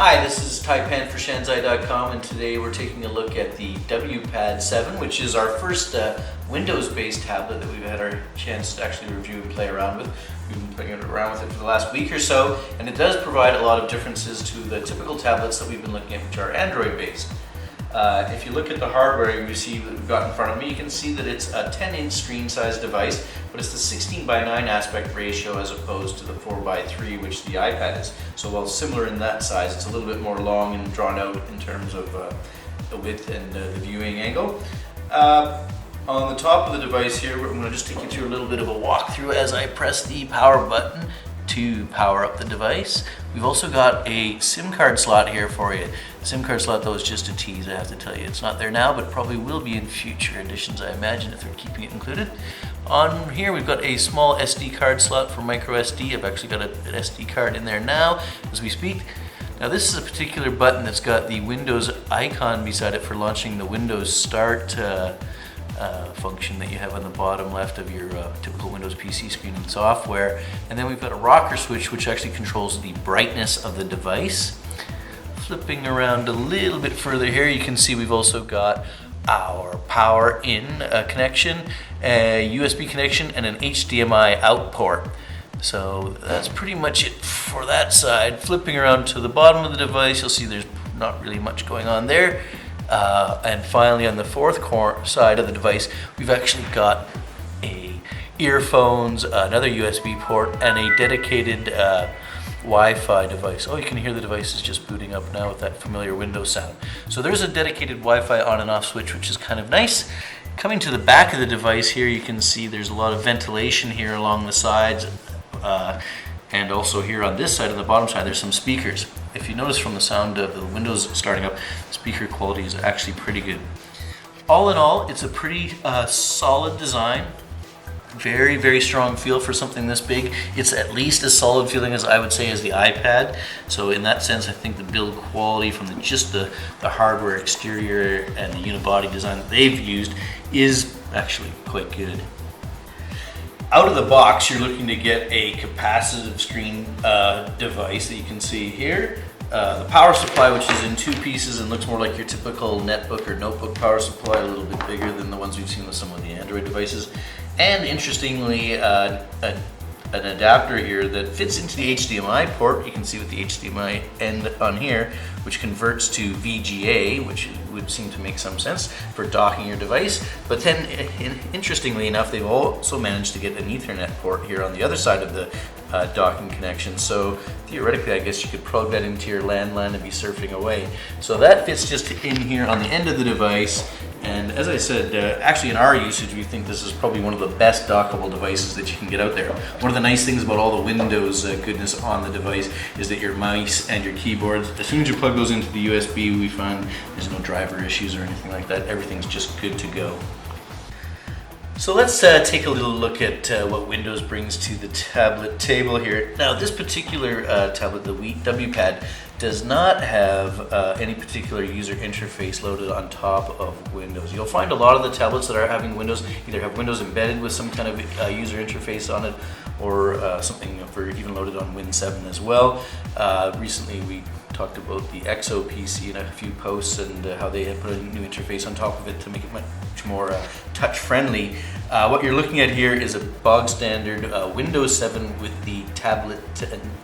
Hi, this is Taipan for Shanzai.com, and today we're taking a look at the Wpad 7, which is our first Windows-based tablet that we've had our chance to actually review and play around with. We've been playing around with it for the last week or so, and it does provide a lot of differences to the typical tablets that we've been looking at, which are Android-based. If you look at the hardware you see that we've got in front of me, you can see that it's a 10-inch screen size device, but it's the 16:9 aspect ratio as opposed to the 4:3, which the iPad is. So while similar in that size, it's a little bit more long and drawn out in terms of the width and the viewing angle. On the top of the device here, I'm going to just take you through a little bit of a walkthrough as I press the power button to power up the device. We've also got a SIM card slot here for you. The SIM card slot though is just a tease, I have to tell you. It's not there now, but probably will be in future editions, I imagine, if they're keeping it included. On here we've got a small SD card slot for micro SD. I've actually got an SD card in there now as we speak. Now this is a particular button that's got the Windows icon beside it for launching the Windows Start function that you have on the bottom left of your typical Windows PC screen and software. And then we've got a rocker switch which actually controls the brightness of the device. Flipping around a little bit further here, you can see we've also got our power in connection, a USB connection, and an HDMI out port. So that's pretty much it for that side. Flipping around to the bottom of the device, you'll see there's not really much going on there. And finally, on the fourth side of the device, we've actually got earphones, another USB port, and a dedicated Wi-Fi device. Oh, you can hear the device is just booting up now with that familiar Windows sound. So there's a dedicated Wi-Fi on and off switch, which is kind of nice. Coming to the back of the device here, you can see there's a lot of ventilation here along the sides. And also here on this side, on the bottom side, there's some speakers. If you notice from the sound of the Windows starting up, speaker quality is actually pretty good. All in all, it's a pretty solid design. Very, very strong feel for something this big. It's at least as solid feeling as I would say as the iPad. So in that sense, I think the build quality from just the hardware exterior and the unibody design that they've used is actually quite good. Out of the box, you're looking to get a capacitive screen device that you can see here. The power supply, which is in two pieces and looks more like your typical netbook or notebook power supply, a little bit bigger than the ones we've seen with some of the Android devices. And interestingly, an adapter here that fits into the HDMI port. You can see with the HDMI end on here, which converts to VGA, which would seem to make some sense for docking your device. But then, interestingly enough, they've also managed to get an Ethernet port here on the other side of the docking connection. So theoretically, I guess you could plug that into your landline and be surfing away. So that fits just in here on the end of the device. And as I said, actually in our usage, we think this is probably one of the best dockable devices that you can get out there. One of the nice things about all the Windows goodness on the device is that your mouse and your keyboard, as soon as you plug those into the USB, we find there's no driver issues or anything like that. Everything's just good to go. So let's take a little look at what Windows brings to the tablet table here. Now this particular tablet, the Wpad, does not have any particular user interface loaded on top of Windows. You'll find a lot of the tablets that are having Windows either have Windows embedded with some kind of user interface on it, or something for even loaded on Win7 as well. Recently we talked about the Exo PC in a few posts and how they had put a new interface on top of it to make it much more touch friendly. What you're looking at here is a bog standard Windows 7 with the tablet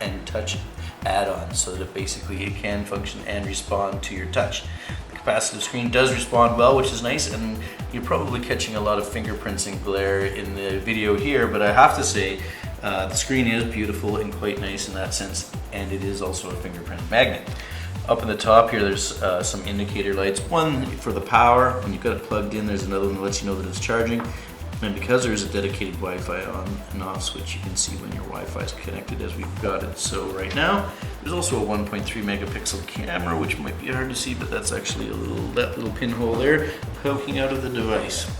and touch add-on, so that basically it can function and respond to your touch. The capacitive screen does respond well, which is nice, and you're probably catching a lot of fingerprinting glare in the video here, but I have to say the screen is beautiful and quite nice in that sense, and it is also a fingerprint magnet. Up in the top here, there's some indicator lights. One for the power. When you've got it plugged in, there's another one that lets you know that it's charging. And because there is a dedicated Wi-Fi on and off switch, you can see when your Wi-Fi is connected as we've got it. So right now, there's also a 1.3 megapixel camera, which might be hard to see, but that's actually that little pinhole there poking out of the device.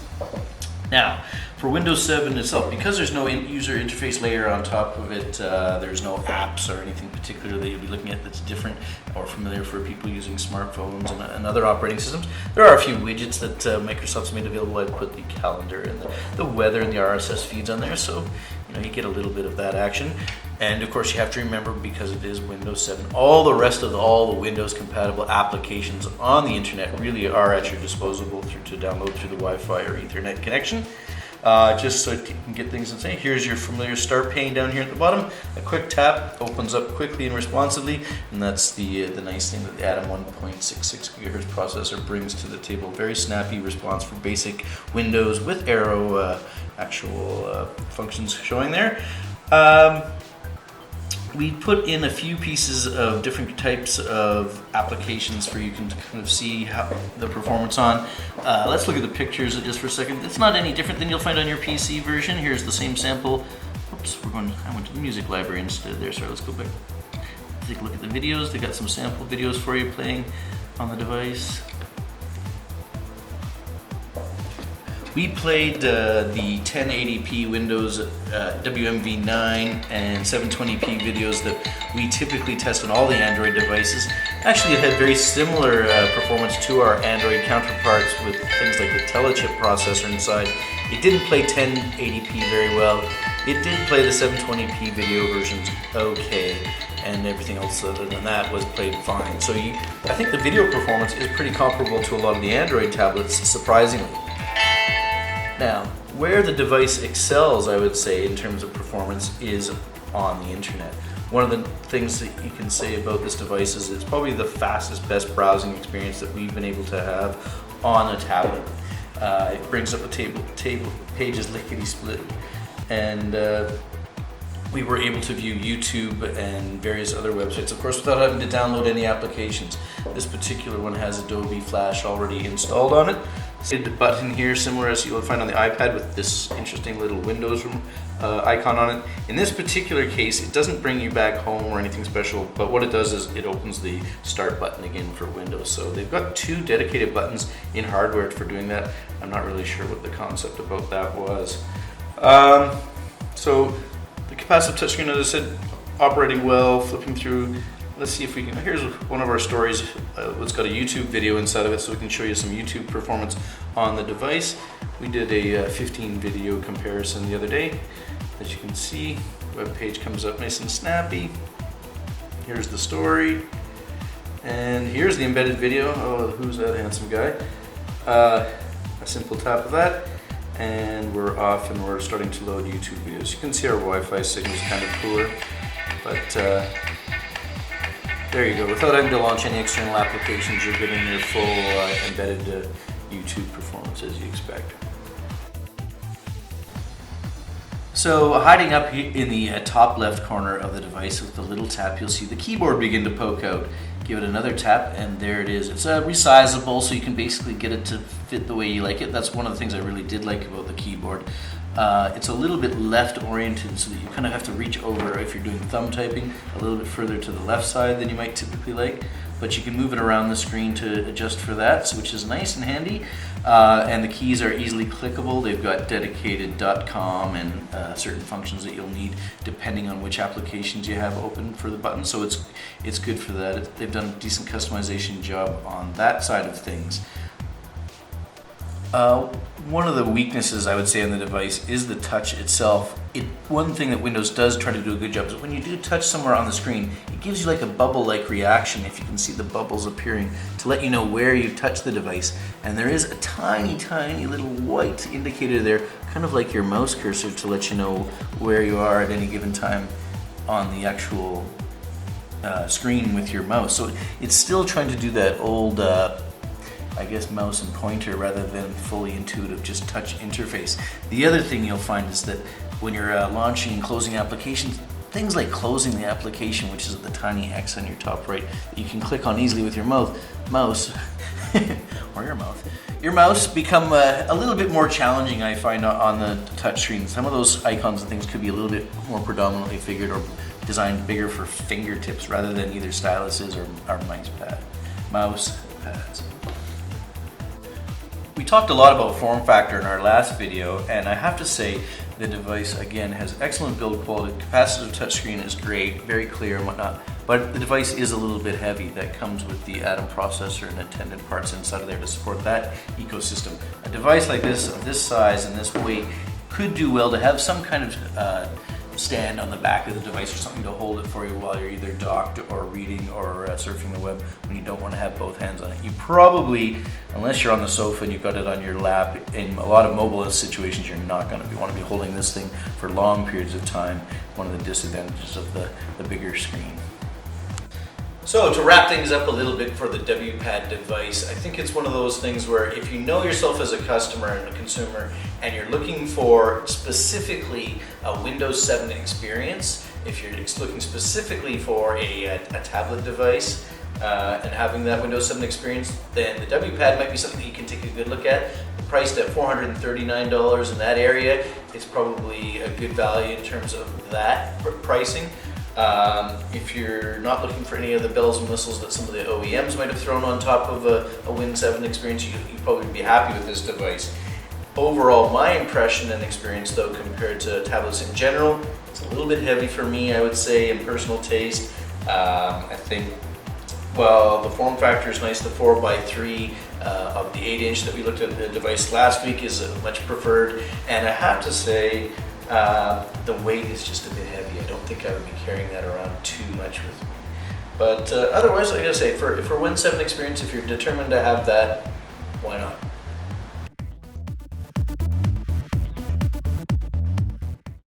Now, for Windows 7 itself, because there's no user interface layer on top of it, there's no apps or anything particular that you'll be looking at that's different or familiar for people using smartphones and other operating systems. There are a few widgets that Microsoft's made available. I'd put the calendar and the weather and the RSS feeds on there, so you get a little bit of that action. And of course you have to remember, because it is Windows 7, all the rest of all the Windows compatible applications on the internet really are at your disposal to download through the Wi-Fi or Ethernet connection. Just so you can get things in sync. Here's your familiar start pane down here at the bottom. A quick tap opens up quickly and responsively, and that's the nice thing that the Atom 1.66 GHz processor brings to the table. Very snappy response for basic Windows with arrow actual functions showing there. We put in a few pieces of different types of applications for you can kind of see how the performance on. Let's look at the pictures just for a second. It's not any different than you'll find on your PC version. Here's the same sample. Oops, I went to the music library instead there. Sorry, let's go back. Take a look at the videos. They got some sample videos for you playing on the device. We played the 1080p Windows WMV9 and 720p videos that we typically test on all the Android devices. Actually, it had very similar performance to our Android counterparts with things like the Telechip processor inside. It didn't play 1080p very well. It did play the 720p video versions okay, and everything else other than that was played fine. So I think the video performance is pretty comparable to a lot of the Android tablets, surprisingly. Now, where the device excels, I would say, in terms of performance is on the internet. One of the things that you can say about this device is it's probably the fastest, best browsing experience that we've been able to have on a tablet. It brings up a table pages lickety-split, and we were able to view YouTube and various other websites, of course, without having to download any applications. This particular one has Adobe Flash already installed on it. See the button here, similar as you'll find on the iPad, with this interesting little Windows icon on it. In this particular case, it doesn't bring you back home or anything special, but what it does is it opens the start button again for Windows. So they've got two dedicated buttons in hardware for doing that. I'm not really sure what the concept about that was. So the capacitive touchscreen, as I said, operating well, flipping through. Let's see if we can, here's one of our stories. It's got a YouTube video inside of it, so we can show you some YouTube performance on the device. We did a 15 video comparison the other day. As you can see, the web page comes up nice and snappy. Here's the story. And here's the embedded video. Oh, who's that handsome guy? A simple tap of that, and we're off, and we're starting to load YouTube videos. You can see our Wi-Fi signal is kind of cooler, but there you go. Without having to launch any external applications, you're getting your full embedded YouTube performance as you expect. So hiding up in the top left corner of the device with the little tap, you'll see the keyboard begin to poke out. Give it another tap, and there it is. It's resizable, so you can basically get it to fit the way you like it. That's one of the things I really did like about the keyboard. It's a little bit left oriented, so that you kind of have to reach over, if you're doing thumb typing, a little bit further to the left side than you might typically like. But you can move it around the screen to adjust for that, which is nice and handy. And the keys are easily clickable. They've got dedicated .com and certain functions that you'll need depending on which applications you have open for the button. So it's good for that. They've done a decent customization job on that side of things. One of the weaknesses I would say on the device is the touch itself. One thing that Windows does try to do a good job is when you do touch somewhere on the screen, it gives you like a bubble-like reaction, if you can see the bubbles appearing, to let you know where you touch the device. And there is a tiny, tiny little white indicator there, kind of like your mouse cursor, to let you know where you are at any given time on the actual screen with your mouse. So it's still trying to do that old I guess mouse and pointer rather than fully intuitive just touch interface. The other thing you'll find is that when you're launching and closing applications, things like closing the application, which is the tiny X on your top right, that you can click on easily with your mouse or your mouse become a little bit more challenging, I find, on the touch screen. Some of those icons and things could be a little bit more predominantly figured or designed bigger for fingertips rather than either styluses or mouse pads. We talked a lot about form factor in our last video, and I have to say the device again has excellent build quality. Capacitive touchscreen is great, very clear and whatnot, but the device is a little bit heavy. That comes with the Atom processor and attendant parts inside of there to support that ecosystem. A device like this, of this size and this weight, could do well to have some kind of stand on the back of the device or something to hold it for you while you're either docked or reading or surfing the web when you don't want to have both hands on it. You probably, unless you're on the sofa and you've got it on your lap, in a lot of mobile situations you're not going to want to be holding this thing for long periods of time. One of the disadvantages of the bigger screen. So to wrap things up a little bit for the Wpad device, I think it's one of those things where if you know yourself as a customer and a consumer and you're looking for specifically a Windows 7 experience, if you're looking specifically for a tablet device and having that Windows 7 experience, then the Wpad might be something that you can take a good look at. Priced at $439 in that area, it's probably a good value in terms of that pricing. If you're not looking for any of the bells and whistles that some of the OEMs might have thrown on top of a Win7 experience, you'd probably be happy with this device. Overall, my impression and experience though, compared to tablets in general, it's a little bit heavy for me, I would say, in personal taste. I think, well, the form factor is nice. The 4x3 of the 8-inch that we looked at the device last week is much preferred, and I have to say, the weight is just a bit heavy. I don't think I would be carrying that around too much with me. But otherwise, like I say, for Win7 experience, if you're determined to have that, why not?